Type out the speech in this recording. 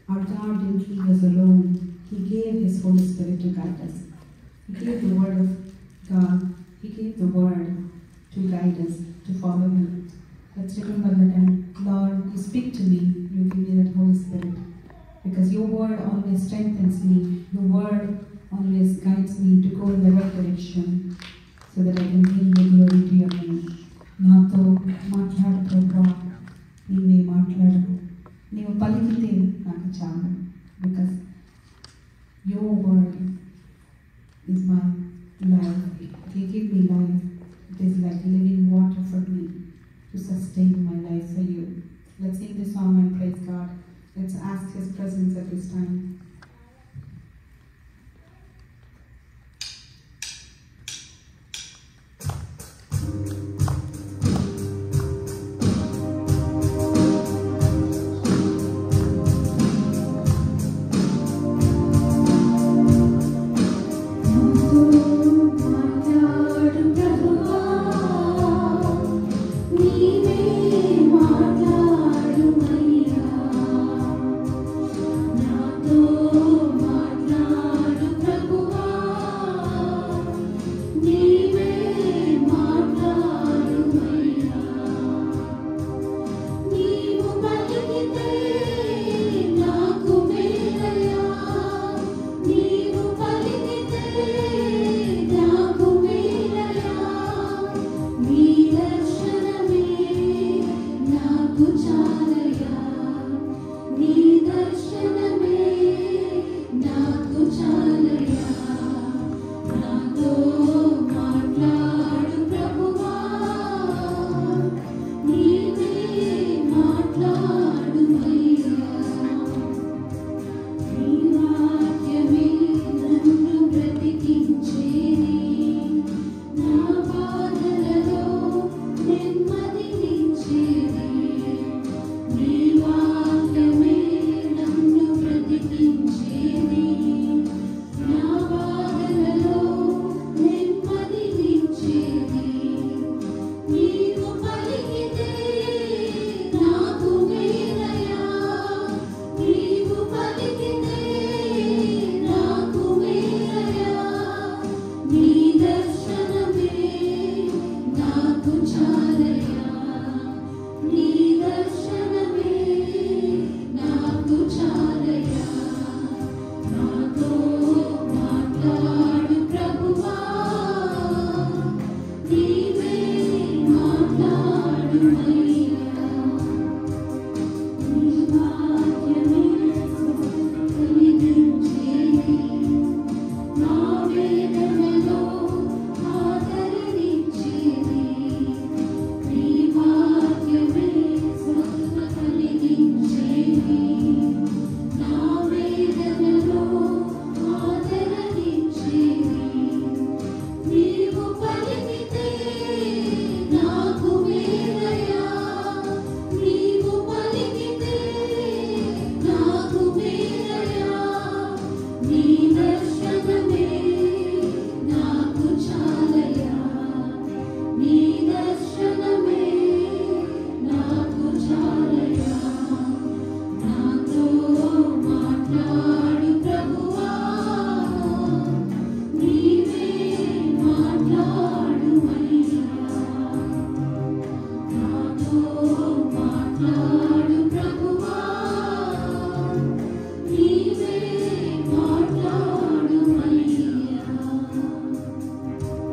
Our God didn't leave us alone. He gave His Holy Spirit to guide us. He gave the Word of God. He gave the Word to guide us, to follow Him. Let's remember that. And Lord, you speak to me. You give me that Holy Spirit. Because your Word always strengthens me. Your Word always guides me to go in the right direction, so that I can bring the glory to your name. నాతో మాట్లాడు ప్రభా, నీవే మాట్లాడు. నీవు పలికితే నాకు చాలు. Because your word is my life. You give me life. It is like living water for me to sustain my life for you. Let's sing this song and praise God. Let's ask His presence at this time. నీ